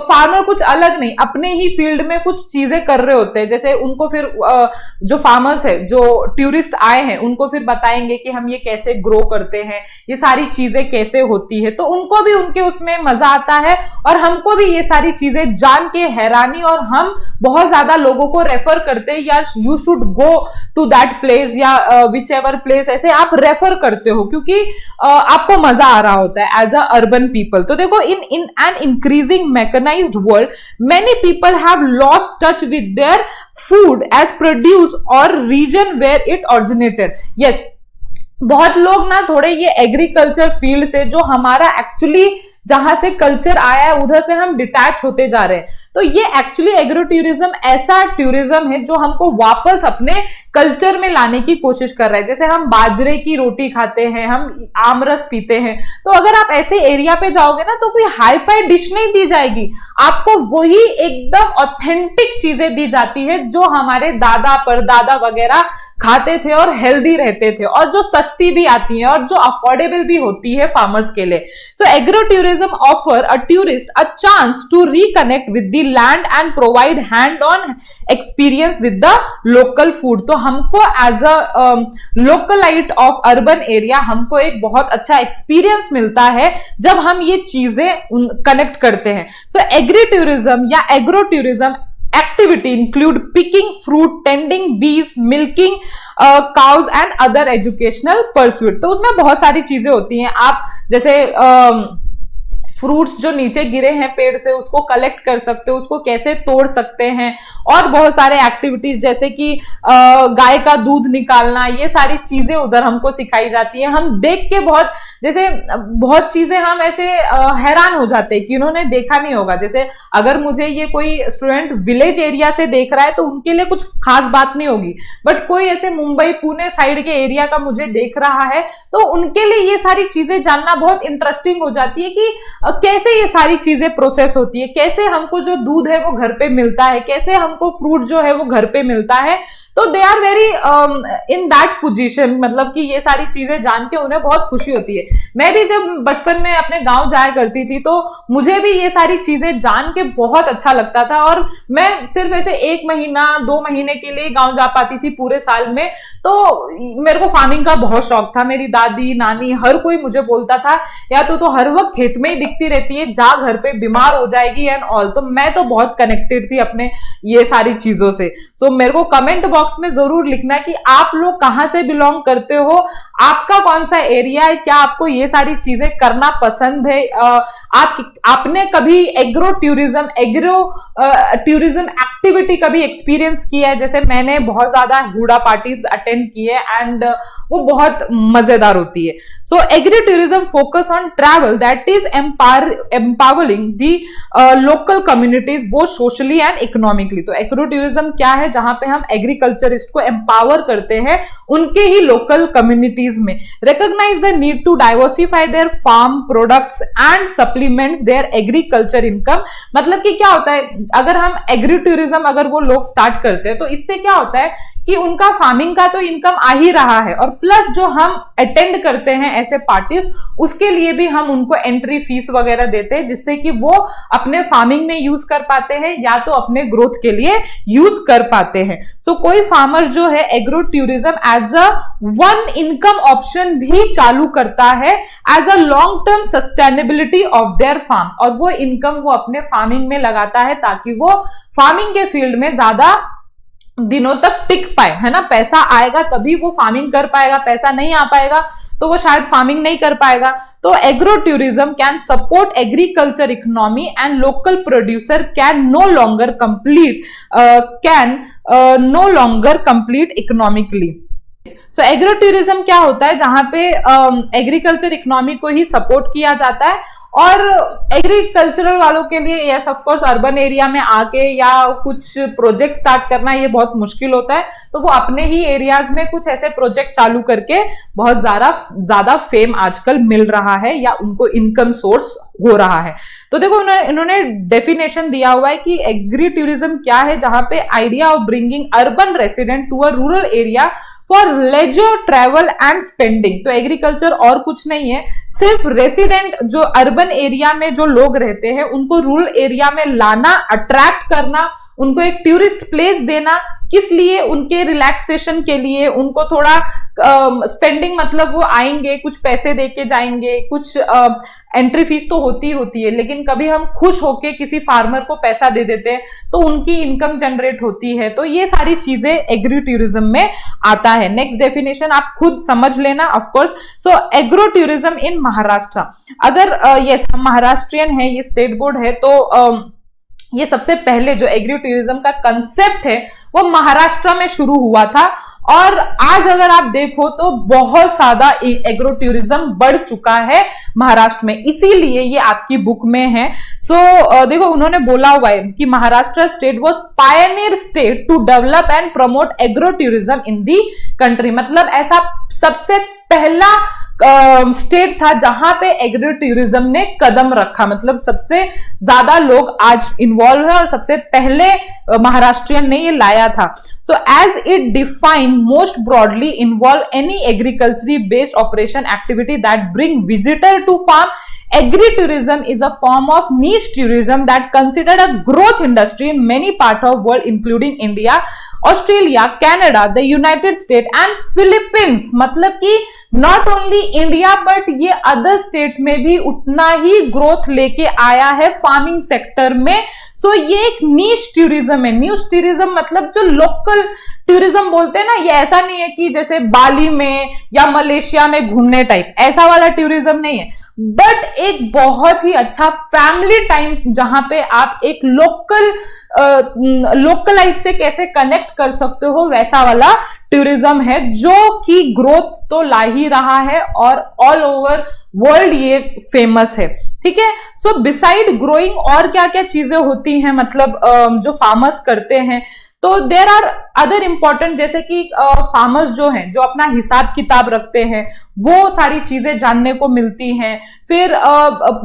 फार्मर कुछ अलग नहीं, अपने ही फील्ड में कुछ चीजें कर रहे होते हैं। जैसे उनको फिर जो फार्मर्स है, जो टूरिस्ट आए हैं, उनको फिर बताएंगे कि हम ये कैसे ग्रो करते हैं, ये सारी चीजें कैसे होती है, तो उनको भी उनके उसमें मजा आता है, और हमको भी ये सारी चीजें जान के हैरानी, और हम बहुत ज्यादा लोगों को रेफर करते हैं, यार you should go to that place, या विच एवर प्लेस, ऐसे आप रेफर करते हो क्योंकि आपको मजा आ रहा होता है एज अ अर्बन पीपल। तो देखो, in an increasing mechanized world many people have lost touch with their food as produce और region where it originated. Yes, बहुत लोग ना थोड़े ये एग्रीकल्चर फील्ड से, जो हमारा एक्चुअली जहां से कल्चर आया है उधर से हम डिटैच होते जा रहे हैं। तो ये एक्चुअली एग्रो टूरिज्म ऐसा टूरिज्म है जो हमको वापस अपने कल्चर में लाने की कोशिश कर रहा है। जैसे हम बाजरे की रोटी खाते हैं, हम आमरस पीते हैं, तो अगर आप ऐसे एरिया पे जाओगे ना तो कोई हाई फाई डिश नहीं दी जाएगी, आपको वही एकदम ऑथेंटिक चीजें दी जाती है जो हमारे दादा परदादा वगैरह खाते थे और हेल्दी रहते थे, और जो सस्ती भी आती है और जो अफोर्डेबल भी होती है फार्मर्स के लिए। So agro tourism offer a tourist a chance to reconnect with the land and provide hand on experience with the local food. तो हमको as a localite of urban area हमको एक बहुत अच्छा एक्सपीरियंस मिलता है जब हम ये चीजें कनेक्ट करते हैं। सो एग्री टूरिज्म या agro tourism activity include picking fruit, tending bees, milking cows and other educational pursuit। तो उसमें बहुत सारी चीजें होती हैं। आप जैसे फ्रूट्स जो नीचे गिरे हैं पेड़ से उसको कलेक्ट कर सकते हो, उसको कैसे तोड़ सकते हैं, और बहुत सारे एक्टिविटीज जैसे कि गाय का दूध निकालना, ये सारी चीजें उधर हमको सिखाई जाती है। हम देख के बहुत चीजें हम ऐसे हैरान हो जाते हैं कि उन्होंने देखा नहीं होगा। जैसे अगर मुझे ये कोई स्टूडेंट विलेज एरिया से देख रहा है तो उनके लिए कुछ खास बात नहीं होगी, बट कोई ऐसे मुंबई पुणे साइड के एरिया का मुझे देख रहा है तो उनके लिए ये सारी चीजें जानना बहुत इंटरेस्टिंग हो जाती है कि कैसे ये सारी चीजें प्रोसेस होती है, कैसे हमको जो दूध है वो घर पे मिलता है, कैसे हमको फ्रूट जो है वो घर पे मिलता है। तो they are very in that position, मतलब कि ये सारी चीजें जान के उन्हें बहुत खुशी होती है। मैं भी जब बचपन में अपने गांव जाया करती थी तो मुझे भी ये सारी चीजें जान के बहुत अच्छा लगता था, और मैं सिर्फ ऐसे 1 महीना 2 महीने के लिए गांव जा पाती थी पूरे साल में। तो मेरे को फार्मिंग का बहुत शौक था। मेरी दादी नानी हर कोई मुझे बोलता था या तो हर वक्त खेत में ही दिखती रहती है, जा घर पे बीमार हो जाएगी एंड ऑल। तो मैं तो बहुत कनेक्टेड थी अपने ये सारी चीजों से। सो मेरे को कमेंट बॉक्स में जरूर लिखना कि आप लोग कहां से बिलोंग करते हो, आपका कौन सा एरिया है, क्या आपको ये सारी चीजें करना पसंद है, आपने कभी एग्रो टूरिज्म एक्टिविटी कभी एक्सपीरियंस किया है। जैसे मैंने बहुत ज्यादा हुडा पार्टीज अटेंड किए एंड वो बहुत मजेदार होती है। So agri tourism focus on travel that is empowering the local communities both socially and economically. तो एग्रो टूरिज्म क्या है, जहां पे हम एग्रीकल्चरिस्ट को एम्पावर करते हैं उनके ही लोकल कम्युनिटीज में। Recognize the need to diversify their farm products and supplements their agriculture income. मतलब कि क्या होता है, अगर हम एग्री टूरिज्म अगर वो लोग स्टार्ट करते हैं तो इससे क्या होता है कि उनका फार्मिंग का तो इनकम आ ही रहा है, और प्लस जो हम अटेंड करते हैं ऐसे पार्टीज उसके लिए भी हम उनको एंट्री फीस वगैरह देते हैं, जिससे कि वो अपने फार्मिंग में यूज कर पाते हैं या तो अपने ग्रोथ के लिए यूज कर पाते हैं। सो कोई फार्मर जो है agro tourism as a one income option भी चालू करता है as a long term sustainability of their farm, और वो इनकम वो अपने फार्मिंग में लगाता है ताकि वो फार्मिंग के फील्ड में ज्यादा दिनों तक टिक पाए, है ना। पैसा आएगा तभी वो फार्मिंग कर पाएगा, पैसा नहीं आ पाएगा तो वो शायद फार्मिंग नहीं कर पाएगा। तो agro tourism can support agriculture economy and local producer can no longer complete economically. So agro tourism क्या होता है, जहां पे एग्रीकल्चर इकोनॉमी को ही सपोर्ट किया जाता है, और एग्रीकल्चरल वालों के लिए yes of course urban area में आके या कुछ प्रोजेक्ट स्टार्ट करना ये बहुत मुश्किल होता है, तो वो अपने ही एरियाज में कुछ ऐसे प्रोजेक्ट चालू करके बहुत ज्यादा फेम आजकल मिल रहा है या उनको इनकम सोर्स हो रहा है। तो देखो इन्होंने डेफिनेशन दिया हुआ है कि एग्री टूरिज्म क्या है, जहां पे idea of bringing urban resident to a rural area for leisure travel and spending. तो एग्रीकल्चर और कुछ नहीं है, सिर्फ रेसिडेंट जो अर्बन एरिया में जो लोग रहते हैं उनको रूरल एरिया में लाना, अट्रैक्ट करना, उनको एक टूरिस्ट प्लेस देना, किस लिए, उनके रिलैक्सेशन के लिए, उनको थोड़ा स्पेंडिंग, मतलब वो आएंगे कुछ पैसे देके जाएंगे, कुछ एंट्री फीस तो होती है, लेकिन कभी हम खुश होके किसी फार्मर को पैसा दे देते हैं तो उनकी इनकम जनरेट होती है। तो ये सारी चीजें एग्री टूरिज्म में आता है। नेक्स्ट डेफिनेशन आप खुद समझ लेना of course. So agro tourism इन महाराष्ट्र, अगर यस हम महाराष्ट्रियन है, ये स्टेट बोर्ड है, तो ये सबसे पहले जो एग्री टूरिज्म का कंसेप्ट है वो महाराष्ट्र में शुरू हुआ था, और आज अगर आप देखो तो बहुत ज्यादा एग्रो टूरिज्म बढ़ चुका है महाराष्ट्र में, इसीलिए ये आपकी बुक में है। सो देखो उन्होंने बोला हुआ है कि Maharashtra state was pioneer state to develop and promote agro tourism in the country. मतलब ऐसा सबसे पहला स्टेट था जहां पे एग्रो टूरिज्म ने कदम रखा, मतलब सबसे ज्यादा लोग आज इन्वॉल्व है और सबसे पहले महाराष्ट्रियन ने ये लाया था। So as it define most broadly involve any agriculturally based operation activity that bring visitor to farm. Agri-tourism is a form of niche tourism that considered a growth industry in many parts of world including India, Australia, Canada, the United States and Philippines। मतलब कि not only India but ये other state में भी उतना ही growth लेके आया है farming sector में। सो ये एक नीश टूरिज्म है। नीश टूरिज्म मतलब जो लोकल टूरिज्म बोलते हैं ना, ये ऐसा नहीं है कि जैसे बाली में या मलेशिया में घूमने टाइप, ऐसा वाला टूरिज्म नहीं है। बट एक बहुत ही अच्छा फैमिली टाइम जहां पे आप एक लोकलाइट से कैसे कनेक्ट कर सकते हो, वैसा वाला टूरिज्म है जो कि ग्रोथ तो ला ही रहा है और ऑल ओवर वर्ल्ड ये फेमस है। ठीक है, सो बिसाइड ग्रोइंग और क्या क्या चीजें होती हैं, मतलब जो फार्मर्स करते हैं, तो देर आर अदर इंपॉर्टेंट, जैसे कि फार्मर्स जो हैं, जो अपना हिसाब किताब रखते हैं, वो सारी चीजें जानने को मिलती हैं। फिर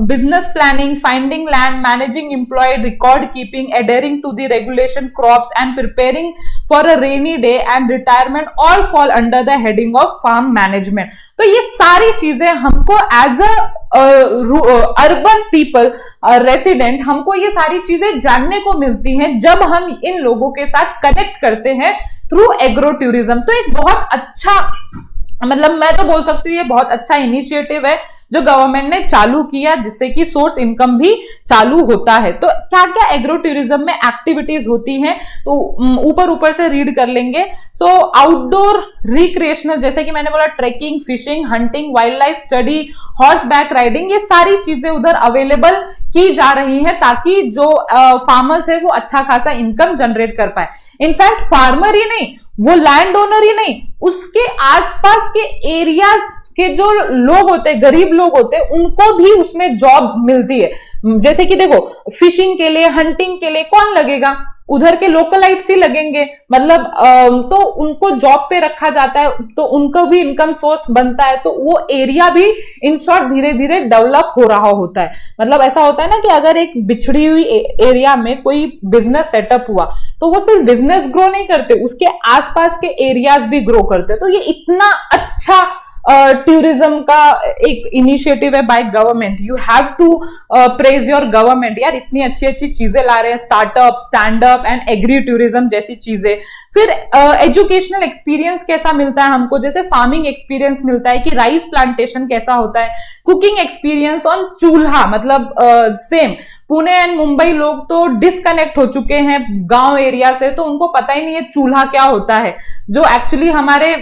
business planning, finding land, managing employ, record keeping, adhering to the regulation, crops and preparing for a rainy day and retirement, all fall under the heading of farm management. तो ये सारी चीजें हमको एज अर्बन पीपल रेसिडेंट, हमको ये सारी चीजें जानने को मिलती हैं जब हम इन लोगों के साथ कनेक्ट करते हैं थ्रू एग्रो टूरिज्म। तो एक बहुत अच्छा, मतलब मैं तो बोल सकती हूँ ये बहुत अच्छा इनिशिएटिव है जो गवर्नमेंट ने चालू किया, जिससे कि सोर्स इनकम भी चालू होता है। तो क्या क्या एग्रो टूरिज्म में एक्टिविटीज होती हैं, तो ऊपर से रीड कर लेंगे। सो आउटडोर रिक्रिएशनल, जैसे कि मैंने बोला, trekking, fishing, hunting, wild life study, horse back riding, ये सारी चीजें उधर अवेलेबल की जा रही है ताकि जो फार्मर्स है वो अच्छा खासा इनकम जनरेट कर पाए। इनफैक्ट फार्मर ही नहीं, वो लैंड ओनर ही नहीं, उसके आसपास के एरियाज के जो लोग होते हैं, गरीब लोग होते हैं, उनको भी उसमें जॉब मिलती है। जैसे कि देखो, फिशिंग के लिए, हंटिंग के लिए कौन लगेगा, उधर के लोकलाइट्स ही लगेंगे, मतलब तो उनको जॉब पे रखा जाता है, तो उनको भी इनकम सोर्स बनता है। तो वो एरिया भी इन शॉर्ट धीरे धीरे डेवलप हो रहा होता है। मतलब ऐसा होता है ना कि अगर एक बिछड़ी हुई एरिया में कोई बिजनेस सेटअप हुआ, तो वो सिर्फ बिजनेस ग्रो नहीं करते, उसके आसपास के एरियाज भी ग्रो करते। तो ये इतना अच्छा टूरिज्म का एक इनिशिएटिव है by government. You have to praise your government, यार इतनी अच्छी अच्छी चीजें ला रहे हैं, startup, stand up and agri tourism जैसी चीजें। फिर एजुकेशनल एक्सपीरियंस कैसा मिलता है हमको, जैसे फार्मिंग एक्सपीरियंस मिलता है कि राइस प्लांटेशन कैसा होता है, कुकिंग एक्सपीरियंस ऑन चूल्हा, मतलब सेम पुणे एंड मुंबई लोग तो डिस्कनेक्ट हो चुके हैं गांव एरिया से, तो उनको पता ही नहीं है चूल्हा क्या होता है, जो एक्चुअली हमारे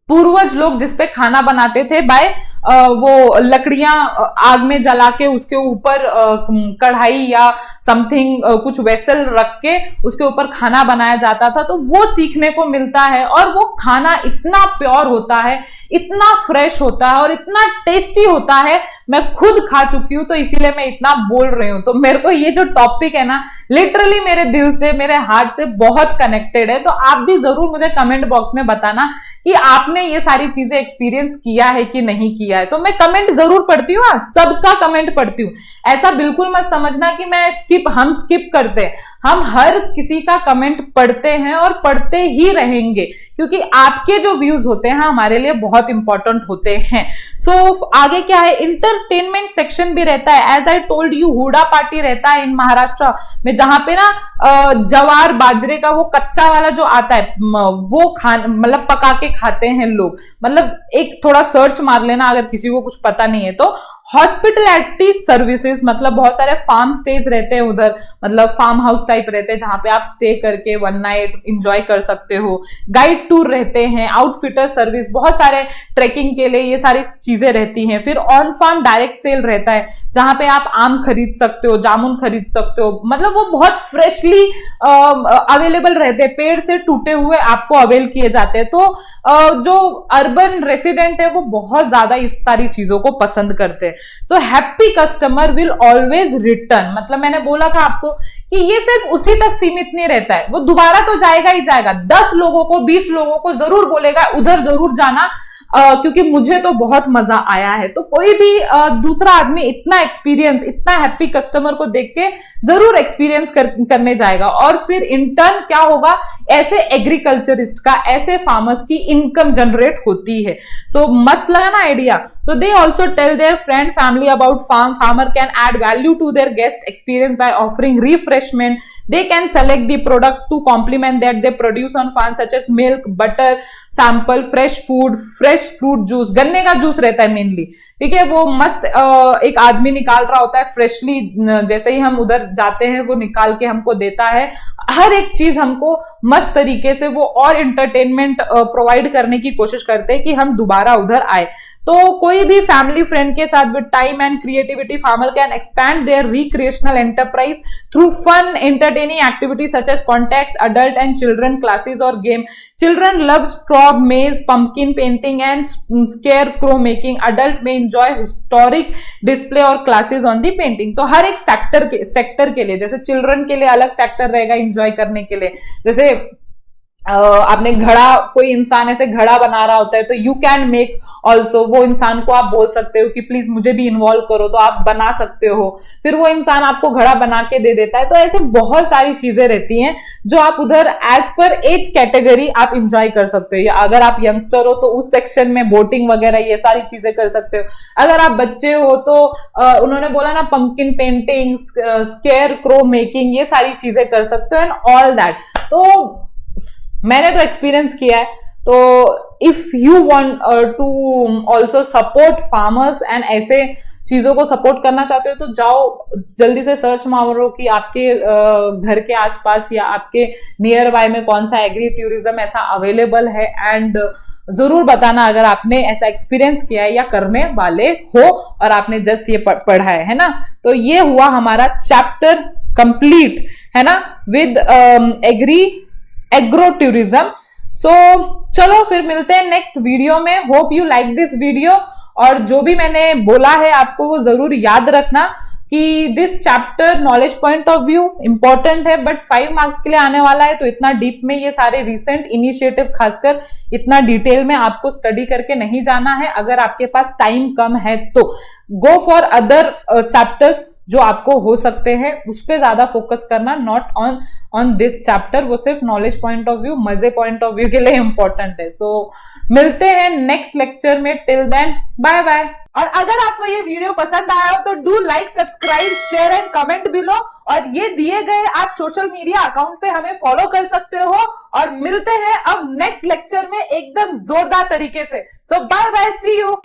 पूर्वज लोग जिसपे खाना बनाते थे बाय वो लकड़ियां आग में जला के उसके ऊपर कढ़ाई या समथिंग कुछ वेसल रख के उसके ऊपर खाना बनाया जाता था। तो वो सीखने को मिलता है और वो खाना इतना प्योर होता है, इतना फ्रेश होता है और इतना टेस्टी होता है। मैं खुद खा चुकी हूं तो इसीलिए मैं इतना बोल रही हूं। तो मेरे को ये जो टॉपिक है ना, लिटरली मेरे दिल से, मेरे हार्ट से बहुत कनेक्टेड है। तो आप भी जरूर मुझे कमेंट बॉक्स में बताना कि आपने ये सारी चीजें एक्सपीरियंस किया है कि नहीं किया है। तो मैं कमेंट जरूर पढ़ती हूँ, सबका कमेंट पढ़ती हूँ। ऐसा बिल्कुल मत समझना कि मैं हम स्किप करते हैं, हम हर किसी का कमेंट पढ़ते हैं और पढ़ते ही रहेंगे, क्योंकि आपके जो व्यूज होते हैं हमारे लिए बहुत इंपॉर्टेंट होते हैं। सो आगे क्या है, इंटरटेनमेंट सेक्शन भी रहता है। एज आई टोल्ड यू, हुडा पार्टी रहता है इन महाराष्ट्र में, जहां पे ना जवार बाजरे का वो कच्चा वाला जो आता है वो मतलब पका के खाते हैं लोग। मतलब एक थोड़ा सर्च मार लेना अगर किसी को कुछ पता नहीं है तो। हॉस्पिटलिटी सर्विसेज, मतलब बहुत सारे फार्म स्टेज रहते हैं उधर, मतलब फार्म हाउस टाइप रहते हैं जहां पे आप स्टे करके 1 नाइट एंजॉय कर सकते हो। गाइड टूर रहते हैं, आउटफिटर सर्विस, बहुत सारे ट्रेकिंग के लिए ये सारी चीजें रहती हैं। फिर ऑन फार्म डायरेक्ट सेल रहता है जहां पे आप आम खरीद सकते हो, जामुन खरीद सकते हो, मतलब वो बहुत फ्रेशली अवेलेबल रहते हैं, पेड़ से टूटे हुए आपको अवेल किए जाते हैं। तो जो अर्बन रेसिडेंट है वो बहुत ज्यादा इस सारी चीजों को पसंद करते हैं। So happy customer will always return, मतलब मैंने बोला था आपको कि ये सिर्फ उसी तक सीमित नहीं रहता है, वो दोबारा तो जाएगा ही जाएगा, 10 लोगों को 20 लोगों को जरूर बोलेगा उधर जरूर जाना, क्योंकि मुझे तो बहुत मजा आया है। तो कोई भी दूसरा आदमी इतना एक्सपीरियंस, इतना हैप्पी कस्टमर को देख के जरूर एक्सपीरियंस करने जाएगा। और फिर इंटर्न क्या होगा, ऐसे एग्रीकल्चरिस्ट का, ऐसे फार्मर्स की इनकम जनरेट होती है। सो मस्त लगा ना idea. So they also tell their friend family about farm. Farmer can add value to their guest experience by offering refreshment. They can select the product to complement that they produce on farm, such as milk, butter, sample, fresh food, fresh fruit juice. गन्ने का juice रहता है mainly, ठीक है, वो मस्त एक आदमी निकाल रहा होता है फ्रेशली, जैसे ही हम उधर जाते हैं वो निकाल के हमको देता है। हर एक चीज हमको मस्त तरीके से वो और एंटरटेनमेंट प्रोवाइड करने की कोशिश करते हैं कि हम दोबारा उधर आए। तो कोई भी फैमिली फ्रेंड के साथ with time and creativity farmer can expand their recreational enterprise through fun entertaining activities such as contacts, adult and children classes और game. Children love straw maze, pumpkin painting and scarecrow making. Adult may enjoy historic display और classes on the painting. तो हर एक sector के लिए, जैसे children के लिए अलग सेक्टर रहेगा एंजॉय करने के लिए. जैसे आपने घड़ा, कोई इंसान ऐसे घड़ा बना रहा होता है तो यू कैन मेक ऑल्सो, वो इंसान को आप बोल सकते हो कि प्लीज मुझे भी इन्वॉल्व करो, तो आप बना सकते हो. फिर वो इंसान आपको घड़ा बना के दे देता है. तो ऐसे बहुत सारी चीजें रहती हैं जो आप उधर एज पर एज कैटेगरी आप इंजॉय कर सकते हो. या अगर आप यंगस्टर हो तो उस सेक्शन में बोटिंग वगैरह ये सारी चीजें कर सकते हो. अगर आप बच्चे हो तो उन्होंने बोला ना pumpkin painting, square crow making, ये सारी चीजें कर सकते हो एंड ऑल दैट. तो मैंने तो एक्सपीरियंस किया है. तो if you want to also support farmers and ऐसे चीजों को सपोर्ट करना चाहते हो तो जाओ जल्दी से सर्च मारो कि आपके घर के आसपास या आपके नियर बाय में कौन सा एग्री टूरिज्म ऐसा अवेलेबल है. एंड जरूर बताना अगर आपने ऐसा एक्सपीरियंस किया है या करने वाले हो और आपने जस्ट ये पढ़ा है ना. तो ये हुआ हमारा चैप्टर कंप्लीट, है ना, विद एग्रो टूरिज्म. सो चलो फिर मिलते हैं नेक्स्ट वीडियो में. Hope you like this video. और जो भी मैंने बोला है आपको वो जरूर याद रखना कि this chapter knowledge point of view important है बट 5 मार्क्स के लिए आने वाला है. तो इतना डीप में ये सारे रिसेंट इनिशिएटिव खासकर इतना डिटेल में आपको स्टडी करके नहीं जाना है. अगर आपके पास टाइम कम है तो गो फॉर अदर चैप्टर्स जो आपको हो सकते हैं, उस पर ज्यादा फोकस करना, नॉट ऑन दिस चैप्टर. वो सिर्फ नॉलेज पॉइंट ऑफ व्यू, मजे पॉइंट ऑफ व्यू के लिए इंपॉर्टेंट है. सो मिलते हैं नेक्स्ट लेक्चर में. Till then bye bye. और अगर आपको ये वीडियो पसंद आया हो तो do like, subscribe, share and comment below. और ये दिए गए आप सोशल मीडिया अकाउंट पे हमें फॉलो कर सकते हो. और मिलते हैं अब नेक्स्ट लेक्चर में एकदम जोरदार तरीके से. सो बाय बाय, सी यू.